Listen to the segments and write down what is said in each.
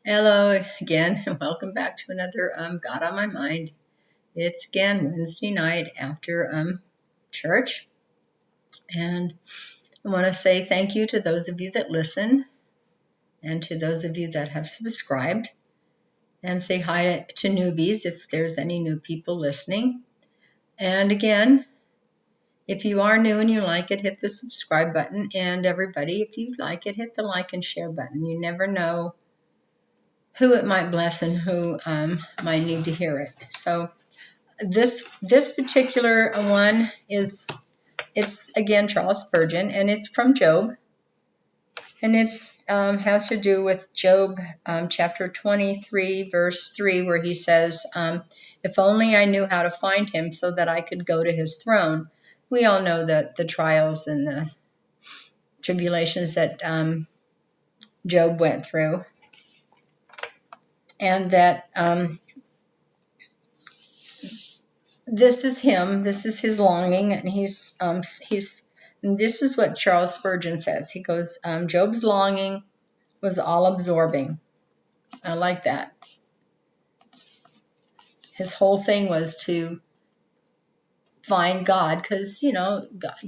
Hello again, and welcome back to another God on My Mind. It's again Wednesday night after church, and I want to say thank you to those of you that listen, and to those of you that have subscribed, and say hi to newbies if there's any new people listening. And again, if you are new and you like it, hit the subscribe button, and everybody, if you like it, hit the like and share button. You never know who it might bless and who might need to hear it. So this particular one it's again Charles Spurgeon, and it's from Job, and it's has to do with Job chapter 23 verse 3, where he says, if only I knew how to find him so that I could go to his throne. We all know that the trials and the tribulations that Job went through, and that this is him. This is his longing, and he's and this is what Charles Spurgeon says. He goes, Job's longing was all absorbing. I like that. His whole thing was to find God, because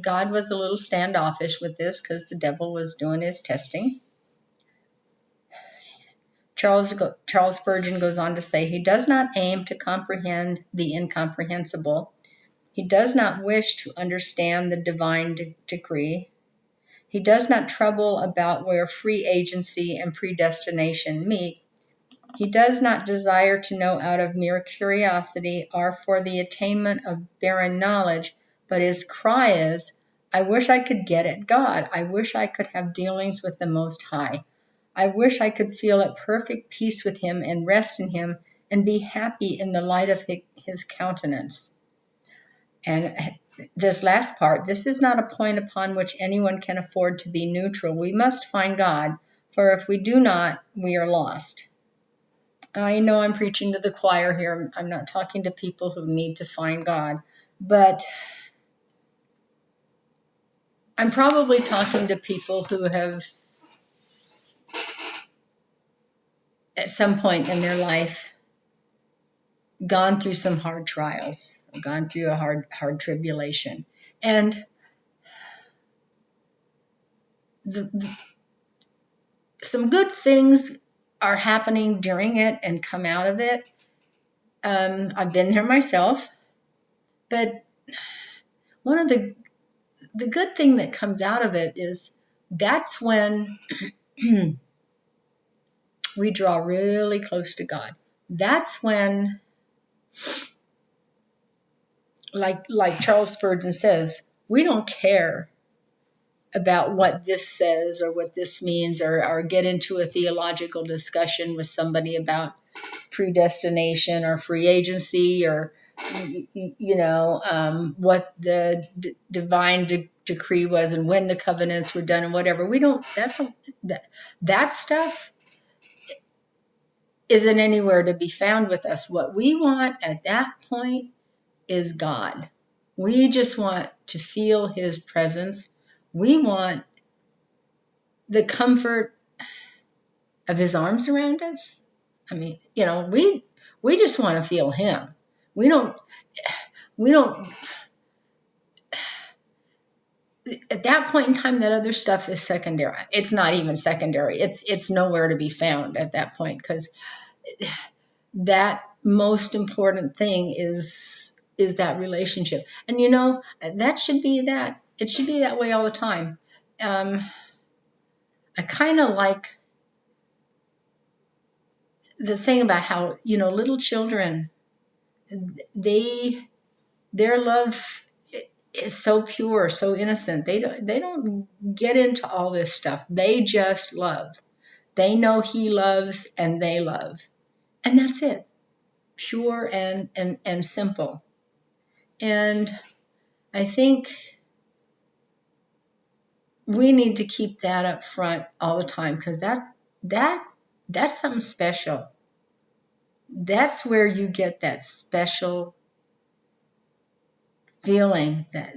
God was a little standoffish with this, because the devil was doing his testing. Charles Spurgeon goes on to say, he does not aim to comprehend the incomprehensible. He does not wish to understand the divine decree. He does not trouble about where free agency and predestination meet. He does not desire to know out of mere curiosity or for the attainment of barren knowledge, but his cry is, I wish I could get at God. I wish I could have dealings with the Most High. I wish I could feel at perfect peace with him and rest in him and be happy in the light of his countenance. And this last part, this is not a point upon which anyone can afford to be neutral. We must find God, for if we do not, we are lost. I know I'm preaching to the choir here. I'm not talking to people who need to find God, but I'm probably talking to people who have, at some point in their life, gone through some hard trials, gone through a hard tribulation. And some good things are happening during it and come out of it. I've been there myself, but one of the good thing that comes out of it is that's when we draw really close to God. That's when, like Charles Spurgeon says, we don't care about what this says or what this means, or get into a theological discussion with somebody about predestination or free agency, or what the divine decree was and when the covenants were done and whatever. We don't. That stuff isn't anywhere to be found with us. What we want at that point is God. We just want to feel his presence. We want the comfort of his arms around us. I mean, we just want to feel him. We don't at that point in time, that other stuff is secondary. It's not even secondary. It's nowhere to be found at that point, because that most important thing is that relationship. And that should be that. It should be that way all the time. I kind of like the thing about how, little children, their love is so pure, so innocent. They don't get into all this stuff. They just love. They know he loves and they love. And that's it. Pure and simple. And I think we need to keep that up front all the time, because that's something special. That's where you get that special feeling that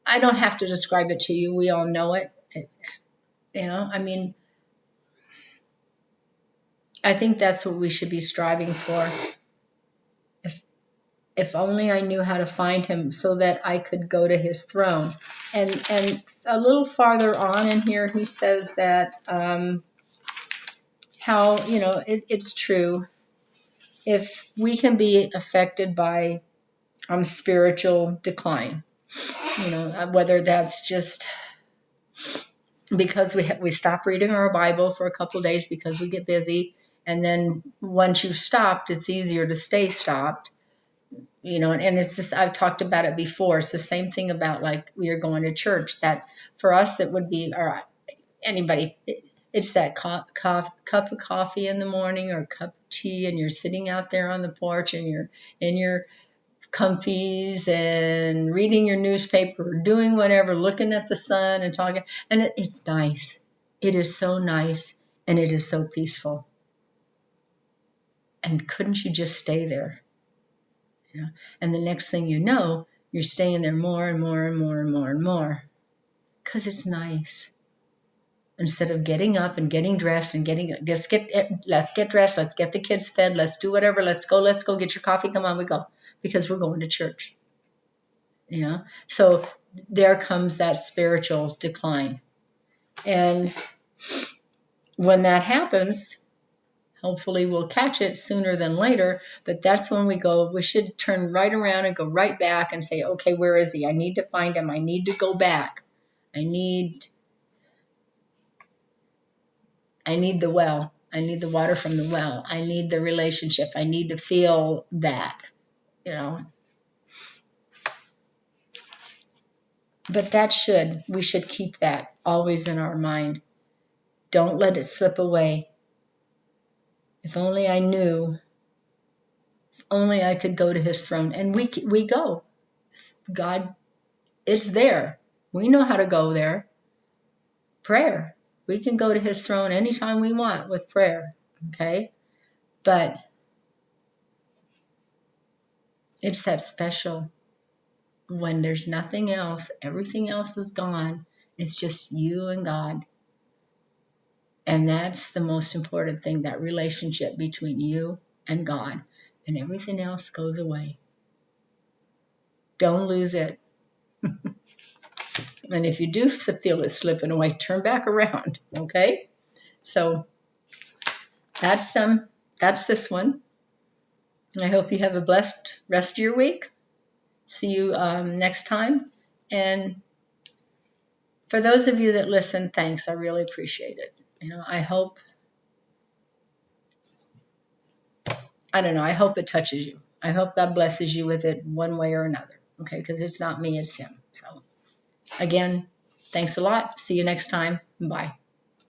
I don't have to describe it to you. We all know it. I think that's what we should be striving for. If only I knew how to find him so that I could go to his throne. And a little farther on in here, he says that how, it's true. If we can be affected by spiritual decline, whether that's just because we stop reading our Bible for a couple of days because we get busy, and then once you've stopped, it's easier to stay stopped. And it's just, I've talked about it before. It's the same thing about like we are going to church, that for us, it would be, or anybody, it's that cup of coffee in the morning or a cup of tea, and you're sitting out there on the porch and you're in your comfies and reading your newspaper or doing whatever, looking at the sun and talking. And it's nice. It is so nice, and it is so peaceful. And couldn't you just stay there? And the next thing you know, you're staying there more and more and more and more and more because it's nice. Instead of getting up and getting dressed and let's get dressed, let's get the kids fed, let's do whatever, let's go get your coffee, come on, we go, because we're going to church. So there comes that spiritual decline. And when that happens, hopefully we'll catch it sooner than later, but that's when we should turn right around and go right back and say, okay, where is he? I need to find him. I need to go back. I need the well. I need the water from the well. I need the relationship. I need to feel that, But we should keep that always in our mind. Don't let it slip away. If only I knew, if only I could go to his throne. And we go. God is there. We know how to go there. Prayer. We can go to his throne anytime we want with prayer. Okay? But it's that special when there's nothing else, everything else is gone. It's just you and God. And that's the most important thing, that relationship between you and God. And everything else goes away. Don't lose it. And if you do feel it slipping away, turn back around, okay? So that's this one. I hope you have a blessed rest of your week. See you next time. And for those of you that listen, thanks. I really appreciate it. I hope it touches you. I hope God blesses you with it one way or another, okay? Because it's not me, it's him. So again, thanks a lot. See you next time. Bye.